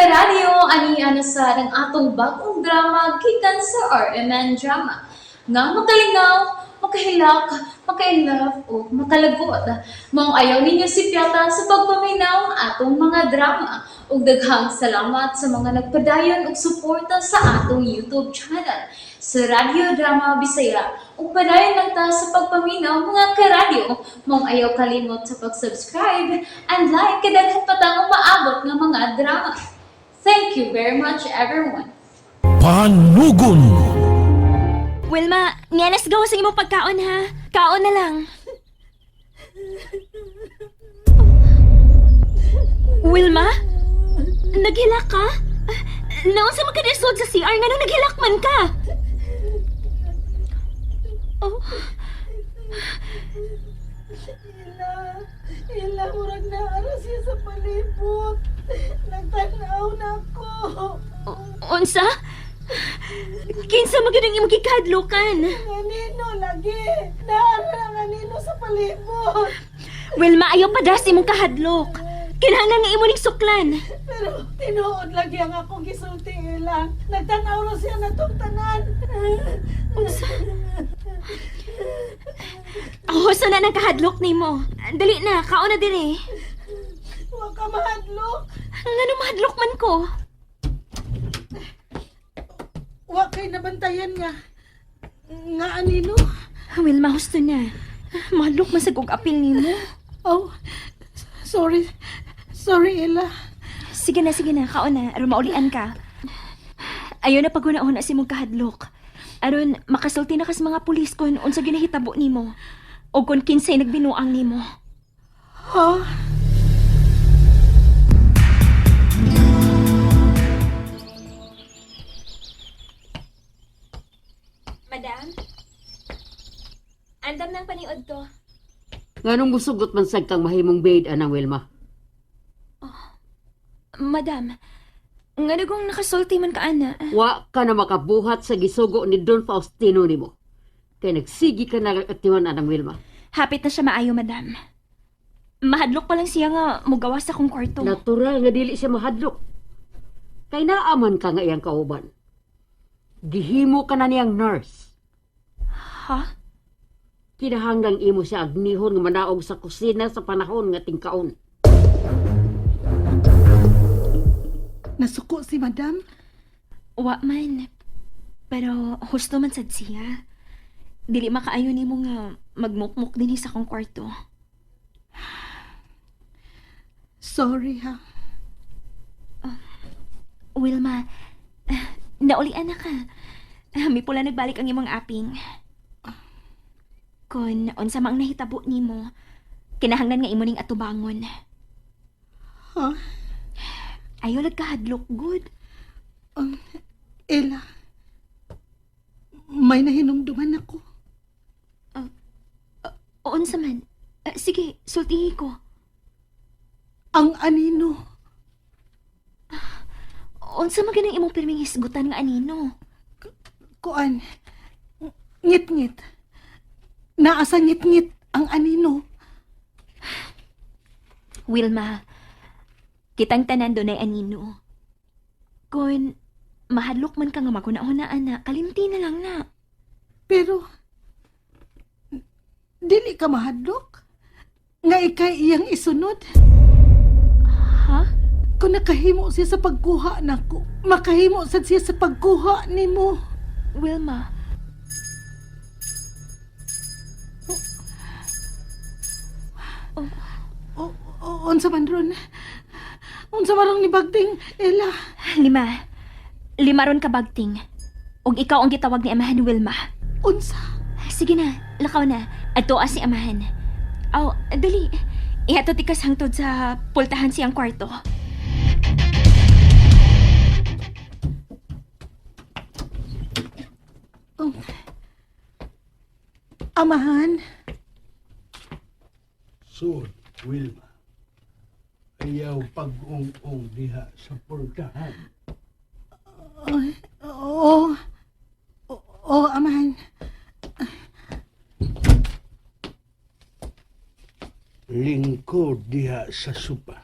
karadyo ani ana sa ng atong bagong drama gikan sa RMN Drama. Nga makalingaw, makahilak, maka-inlove o makalagot. Maong ayaw ninyo si Piata sa pagpaminaw ang atong mga drama. Ug daghang salamat sa mga nagpadayon ug suporta sa atong YouTube channel sa Radio Drama Bisaya. Ug padayon lang ta sa pagpaminaw mga karadyo. Maong ayaw kalimot sa pag-subscribe and like kadaghan pa tang maabot nga mga drama. Thank you very much everyone. Panugon. Wilma, nyanas gawa sa imong pagkaon ha. Kaon na lang. Wilma? Naghilak ka? Naon sa magkadisod sa CR nga nung naghilak man ka? Oh. Ila, murag na aras siya sa palibot. Nagtanaw na ko. Unsa? Kinsa magandang imong gikadlokan? Nganino lagi. Naara nga nino sa palibot. Wilma, ayaw pa das imong kahadlok. Kinahanglan nga imo ning suklan. Pero tinuod lagi ang akong gisulti ila. Nagtanaw na siya na tong tanan. Oh, sa na kahadlok nimo. Dali na, kaon na diri. Huwag ka mahadlok. Ngano mahadlok man ko? Huwag kay nabantayan nga. Nga anino? Wilma, husto na. Mahadlok man sa kong apil nimo. Oh, sorry. Sorry, Ella. Sige na, kaon na. Aron maulian ka. Ayaw na paguna-una si mong kahadlok. Aron makasulti na ka sa mga pulis kung unsa ginahitabo nimo. O kung kinsay nagbinuang nimo. Ha? Madam? Andam ng paniod ko. Nganong musugot man sad kang mahimong maid anang Wilma? Madam, nga nagong nakasulti man ka, ana. Wa ka na makabuhat sa gisugo ni Don Faustino nimo. Kay nagsigi ka na katiwan anang Wilma. Hapit na siya maayo, madam. Mahadlok pa lang siya nga mugawas sa kong kwarto. Natural nga dili siya mahadlok. Kay naaman ka nga iyang kauban. Gihimo ka na niyang nurse. Ha? Kinahanglang imo siya agnihon nga manaog sa kusina sa panahon nga tingkaon. Nasuko si Madam? Wa man. Pero husto man sad siya. Dili makaayo nimo nga magmukmuk din sa kong kwarto. Sorry, ha? Wilma, naulian na ka. May pula nagbalik ang imong aping. Kung unsa mang nahitabo nimo, kinahanglan nga imo ning atubangon. Ha? Ayaw lag kahadlok, good. Ella, may nahinumduman ako. Unsa man? Sige, sultihi ko. Ang anino. Unsa man ganang imong pirming hisgutan nga anino? Kuan. Ngit-ngit. Naasa ngit-ngit ang anino. Wilma, kitang tanan doon ay anino. Kung mahadlok man ka nga makunahunaan na, kalimti na lang na. Pero, dili ka mahadlok. Nga ikay iyang isunod. Ha? Kung nakahimo siya sa pagkuha nako, makahimo sad siya sa pagkuha nimo. Wilma, Unsa man ron? Unsa man ron ni Bagting, Ella? lima ron ka bagting. Og ikaw ang gitawag ni amahan Wilma. Unsa? Sige na, lakaw na. Adto si amahan. Aw, dali. Ihato tikas hangtod sa pultahan siyang kwarto. Amahan? Sud, Wilma. Ayaw pag-ung-ung diha sa pultahan. Oo. Oo, amahan. Lingkod diha sa supa.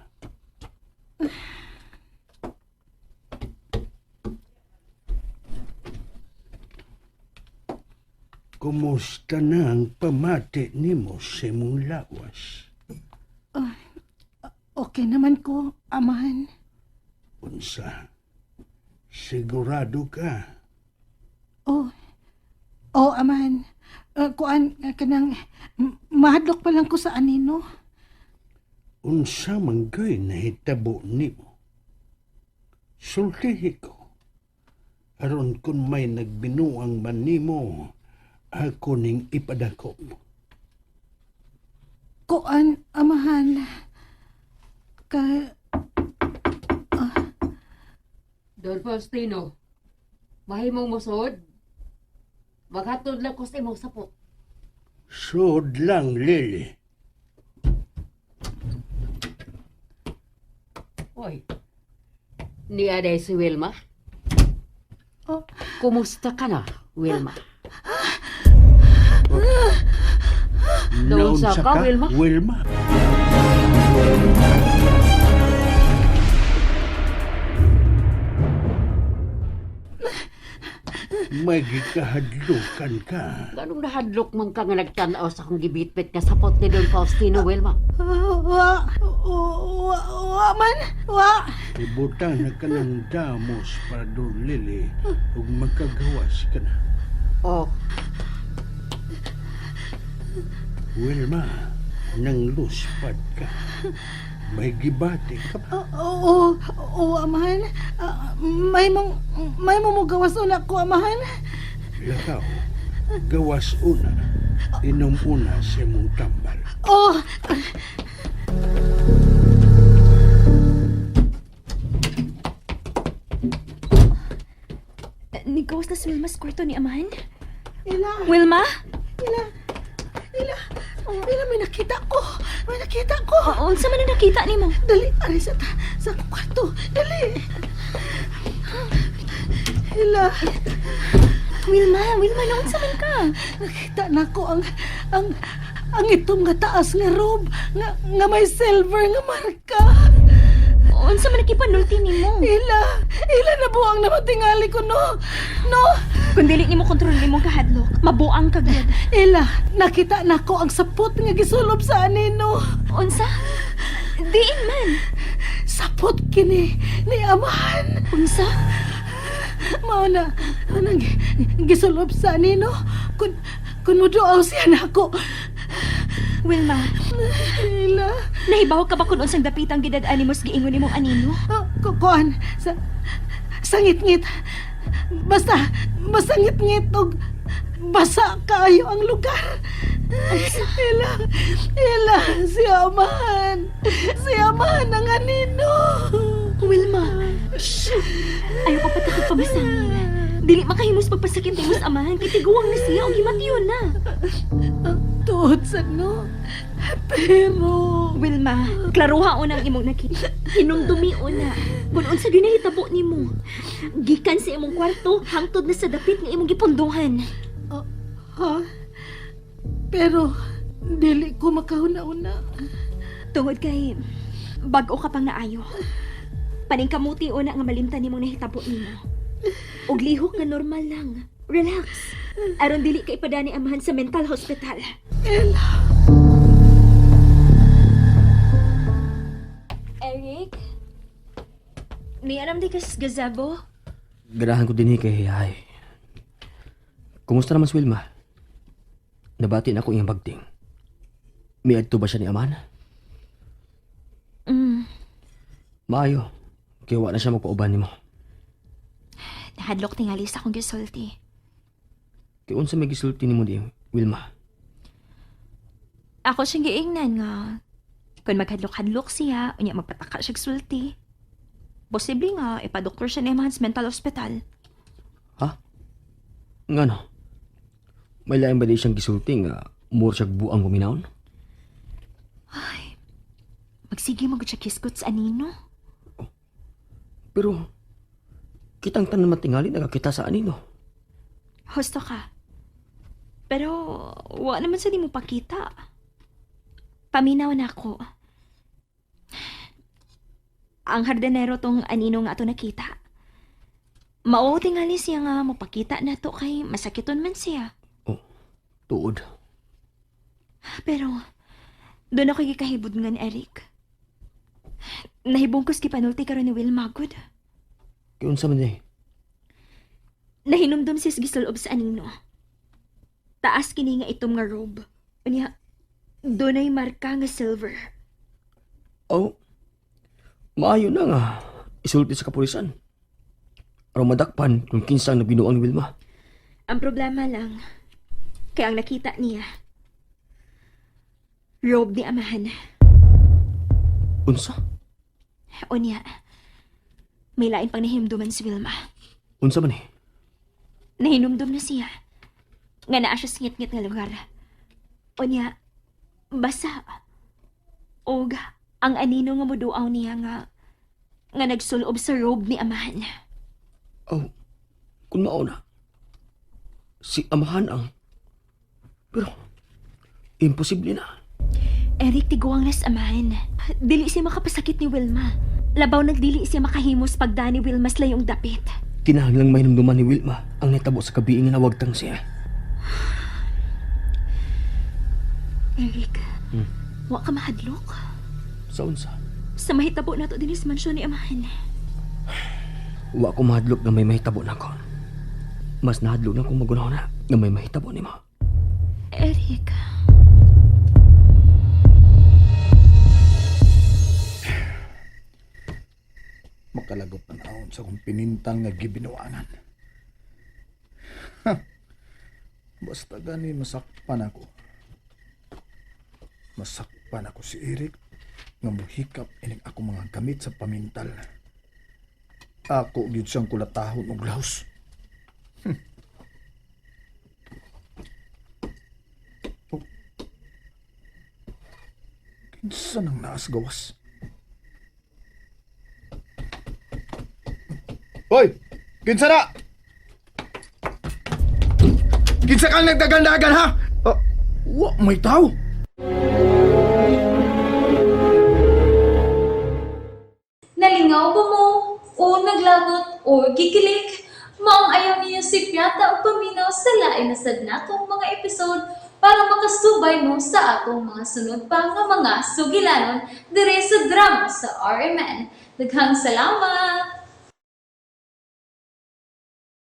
Kumusta na ang pamati nimo sa imong lawas? Okay naman ko, amahan. Unsa? Sigurado ka? Oh, amahan. Kuan, kanang, mahadlok pa lang ko sa anino. Unsa man gay nahitabo nimo? Sultihi ko. Aron kung may nagbinuang man nimo, ako ning ipadakop. Kuan, amahan. Don Faustino, mahimong musod. Maghatod lang ko sa imong sapot. Sud lang, Lily. Hoy, ni Aday si Wilma. Oh. Kumusta ka na, Wilma? Naunsa Naunsa ka, Wilma? Wilma? May gikahadlukan ka. Ganong nahadlok man ka nga nagtanaw sa akong gibitbit nga sapot ni Don Faustino, Wilma? Wa man. Ibutang na ka ng damos para doon, Lily, ug makagawas ka na. Oh, Wilma, nang luspad ka. May gibati ka ba? Amahan. May mo gawas una ko, amahan. Lakaw, gawas una, inom una sa imong tambal. Oh, Nigawas na si Wilma sa kwarto ni amahan? ila, Wilma? may nakita ko. Unsa man ang nakita nimo? Dali, aray sa kwarto. Dali. Ila, Wilma, naunsa man ka? nakita na ko ang itong nga taas nga robe nga may silver nga marka. Unsa man nakipanulti nimo? Ila na buwang na matingali ko, no. Kung dili nimo kontrol nimong kahadlok, mabuang ka gyud. Ila, nakita na ko ang sapot nga gisulob sa anino. Unsa? Diin man. Sapot kini ni amahan. Unsa? Mao na nang gisulob sa anino. Kun muduaw siya nako. Wilma, Ila, nahibaw ka ba kung unsang dapitang gidad-ani mo sa giingon nimong anino? kuan sa ngit-ngit. Basta ngit-ngit og basa kaayo ang lugar. Ila, si amahan ang anino. Wilma, shh! Ayaw pa patakot pamasangin. Dili makahimos pagpasakin tayo sa amahan, kitiguwang na siya o gimatiyon na. Tuod sa no. Pero Wilma, klaruha unang imong nakita. Hinumdumi una. Kung unsa ginahitabo nimo. Gikan sa imong kwarto, hangtod na sa dapit nga imong gipunduhan. ha? Pero dili ko makahuna-una. Tungod kay bag-o ka pang naayo. Paningkamuti una nga malimtan nimong nahitabo nimo. Og lihok nga normal lang. Relax. Aron dili ka ipadani amahan sa mental hospital. Eric? May alam di ka sa gazebo? Ganahan ko din kay Hay. Kumusta naman si Wilma? Nabati na ako iyang bagting. May adto ba siya ni Aman? Maayo. Kaya wala na siya magpauban ni mo. Nahadlok tingali sa akong gisulti. Kaya unsa may gisulti ni mo di, Wilma? Ako siyang giingnan nga. Kung maghadlok-hadlok siya, unya magpataka siya sulti. Posible nga, ipadoktor siya ni amahan sa mental hospital. Ha? Ngano? May lain ba di siyang gisulti nga mura siya buang guminahon? Magsige magod siya kiskot sa anino. Pero, kitang tanan matingali nakakita sa anino. Husto ka. Pero, wa naman sa di mo pakita. Paminaw na ako. Ang hardenero tong anino nga ato nakita. Mao tingali siya nga mapakita na to kay masakiton man siya. Tuod. Pero, doon ako gikahibudngan, Eric. Nahibungkos kipanulti karon ni Wilma, good. Kaya unsa man eh. Nahinumdum sis gisulob sa anino. Taas kini nga itom nga robe. Unya, doon ay marka nga silver. Oh, maayo na nga. Isulti sa kapulisan. Aron madakpan kung kinsang nabinuang ni Wilma. Ang problema lang, kaya ang nakita niya, robe ni amahan. Unsa? Unya, may lain pang nahimduman si Wilma. Unsa man eh. Nahinumdum na siya. Nga naa siya singit-ngit nga lugar. Unya, basa. Og, ang anino nga muduaw niya nga nagsulob sa robe ni amahan. Oh, kung mauna. Si amahan ang... Pero, imposible na. Eric, tiguang nas amahan. Dili siya makapasakit ni Wilma. Labaw nagdili siya makahimos pagda ni Wilma sila yung dapit. Kinahanglang may namduman ni Wilma ang natabo sa kabiing nga nawagtang siya. Eric, wa ka mahadlok? Sa unsa? Sa mahitabo na to din sa mansyon ni amahan. Wa ko mahadlok na may mahitabo na ko. Mas nahadlok na kung magunaw na na may mahitabo ni mo. Eric, Makalagop na naon sa kong pinintang nga gibinuangan. Basta gani masakpan ako. Masakpan ako si Eric nga muhikap ining ako mga gamit sa pamintal. Ako gyud siyang kulatahon og lahos. Oh. Kinsa nang naas gawas? Hoy! Kinsa na? Kinsa kang nagdagandagan ha? Wa may tao. Nalingaw ba mo? O naglagot? O gikilik? Maong ayaw niyo si Piata o paminaw sa lain na sad natong mga episode para makasubay mo sa atong mga sunod pa nga mga sugilanon dire sa drama sa RMN. Daghang salamat!